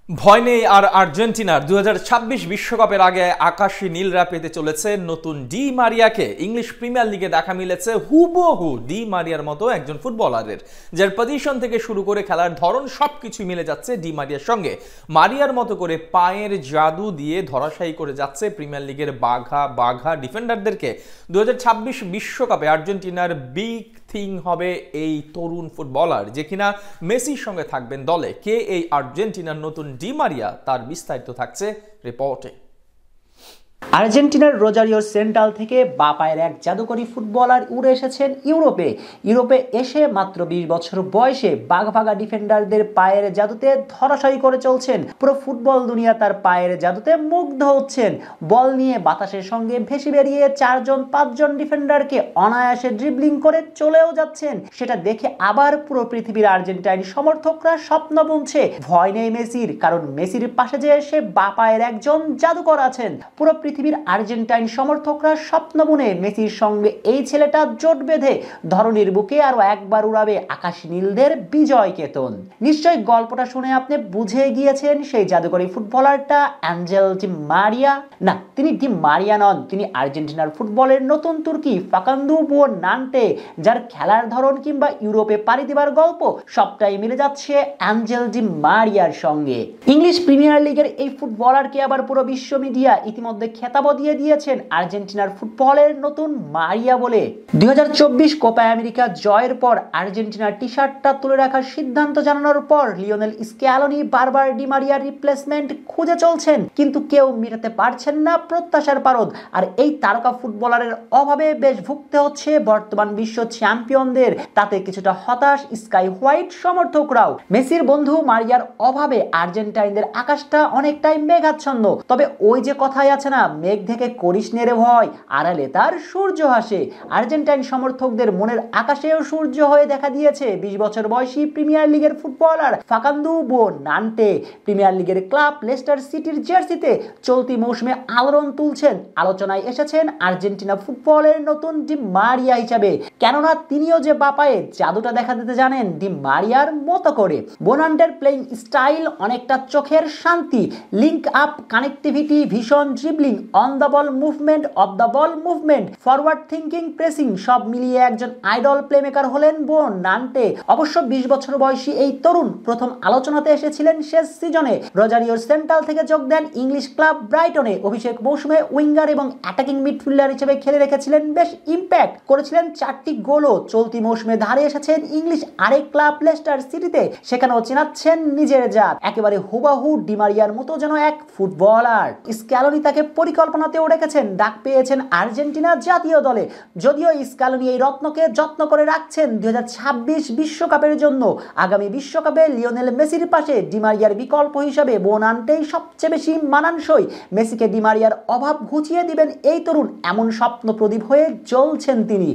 ভয় নেই আর আর্জেন্টিনার 2026 বিশ্বকাপের আগে আকাশী নীলরা পেতে চলেছে নতুন ডি মারিয়াকে। ইংলিশ প্রিমিয়ার লিগে দেখা মিলেছে হুবহু ডি মারিয়ার মতো একজন ফুটবলারের, যার পজিশন থেকে শুরু করে খেলার ধরন সবকিছুই মিলে যাচ্ছে ডি মারিয়ার সঙ্গে। মারিয়ার মতো করে পায়ের জাদু দিয়ে ধরাশায়ী করে যাচ্ছে প্রিমিয়ার লিগের বাঘা বাঘা ডিফেন্ডারদেরকে। 2026 বিশ্বকাপে আর্জেন্টিনার বিগ থিং হবে এই তরুণ ফুটবলার, যে কিনা মেসির সঙ্গে থাকবেন দলে। কে এই আর্জেন্টিনার নতুন ডি মারিয়া, তার বিস্তারিত থাকছে রিপোর্টে। আর্জেন্টিনার রোজারিও সেন্ট্রাল থেকে বা পায়ের এক জাদুকরী ফুটবলার উড়ে এসেছেন ইউরোপে এসে মাত্র 20 বছর বয়সে বাঘভাগা ডিফেন্ডারদের পায়ের জাদুতে ধরাশায়ী করে চলছেন। পুরো ফুটবল দুনিয়া তার পায়ের জাদুতে মুগ্ধ হচ্ছেন। বল নিয়ে বাতাসের সঙ্গে ভেসে বেরিয়ে 4-5 ডিফেন্ডারকে অনায়াসে ড্রিবলিং করে চলেও যাচ্ছেন। সেটা দেখে আবার পুরো পৃথিবীর আর্জেন্টাইন সমর্থকরা স্বপ্ন বুনছে। ভয় নেই মেসির, কারণ মেসির পাশে যে এসে বা পায়ের একজন জাদুকর আছেন। পুরো পৃথিবীর আর্জেন্টাইন সমর্থকরা স্বপ্ন বুনে মেসির সঙ্গে এই ছেলেটা জোট বেঁধে ধরনীর বুকে আরো একবার উড়াবে আকাশী নীলদের বিজয় কেতন। নিশ্চয়ই গল্পটা শুনে আপনি বুঝে গিয়েছেন সেই জাদুকরী ফুটবলারটা অ্যাঞ্জেল ডি মারিয়া। না, তিনি ডি মারিয়া নন, তিনি আর্জেন্টিনার ফুটবলের নতুন তুর্কি ফাকান্দু বুওনান্টে, যার খেলার ধরন কিংবা ইউরোপে পাড়ি দেবার গল্প সবটাই মিলে যাচ্ছে অ্যাঞ্জেল ডি মারিয়ার সঙ্গে। ইংলিশ প্রিমিয়ার লিগের এই ফুটবলারকে আবার পুরো বিশ্ব মিডিয়া ইতিমধ্যে খেতাবও দিয়ে দিয়েছেন আর্জেন্টিনার ফুটবলের নতুন মারিয়া বলে। 2024 কোপা আমেরিকা জয়ের পর আর্জেন্টিনার টি শার্টটা তুলে রাখার সিদ্ধান্ত জানানোর পর লিওনেল স্ক্যালোনি বারবার ডি মারিয়ার রিপ্লেসমেন্ট খুঁজে চলছেন, কিন্তু কেউ মেটাতে পারছেন না প্রত্যাশার পারদ। আর এই তারকা ফুটবলারের অভাবে বেশ ভুগতে হচ্ছে বর্তমান বিশ্ব চ্যাম্পিয়নদের। তাতে কিছুটা হতাশ স্কাই হোয়াইট সমর্থকরাও। মেসির বন্ধু মারিয়ার অভাবে আর্জেন্টাইনদের আকাশটা অনেকটাই মেঘাচ্ছন্ন। তবে ওই যে কথাই আছে না, মেঘ থেকে করিস নেরে ভয়, আড়ালে তার সূর্য হাসে। আর্জেন্টাইন সমর্থকদের মনের আকাশেও সূর্য হয়ে দেখা দিয়েছে 20 বছর বয়সী প্রিমিয়ার লিগের ফুটবলার ফাকান্দু বুওনান্টে। প্রিমিয়ার লিগের ক্লাব লেস্টার সিটির জার্সিতে চলতি মৌসুমে আলোড়ন তুলছেন। আলোচনায় এসেছেন আর্জেন্টিনা ফুটবলের নতুন ডি মারিয়া হিসাবে, কেননা তিনিও যে বাপায়ে জাদুটা দেখা দিতে জানেন ডি মারিয়ার মতো করে। বুওনান্টের প্লেইং স্টাইল অনেকটা চোখের শান্তি, লিঙ্ক আপ কানেক্টিভিটি, ভীষণ dribbling, on the ball movement, of the ball movement, forward thinking, pressing, সব মিলিয়ে একজন আইডল প্লেমেকার হলেন বুওনান্টে। অবশ্য 20 বছর বয়সী এই তরুণ প্রথম আলোচনাতে এসেছিলেন শেষ সিজনে। রোজারিও সেন্ট্রাল থেকে যোগ দেন ইংলিশ ক্লাব ব্রাইটনে। অভিষেক মৌসুমে উইঙ্গার এবং অ্যাটাকিং মিডফিল্ডার হিসেবে খেলে রেখেছিলেন, বেশ ইম্প্যাক্ট করেছিলেন, 4টি গোলও। চলতি মৌসুমে ধারে এসেছেন ইংলিশ আরেক ক্লাব লেস্টার সিটিতে, সেখানেও চেনাচ্ছেন নিজের জাত। একেবারে হুবাহু ডি মারিয়ার মতো যেন এক ফুটবলার। স্ক্যালোনি তাকে পরিকল্পনাতেও রেখেছেন, ডাক পেয়েছেন আর্জেন্টিনা জাতীয় দলে। যদিও স্ক্যালোনি এই রত্নকে যত্ন করে রাখছেন 2026 বিশ্বকাপের জন্য। আগামী বিশ্বকাপে লিওনেল মেসির পাশে ডি মারিয়ার বিকল্প হিসাবে বুওনান্টেই সবচেয়ে বেশি মানানসই। মেসিকে ডি মারিয়ার অভাব ঘুচিয়ে দিবেন এই তরুণ, এমন স্বপ্ন প্রদীপ হয়ে জ্বলছেন তিনি।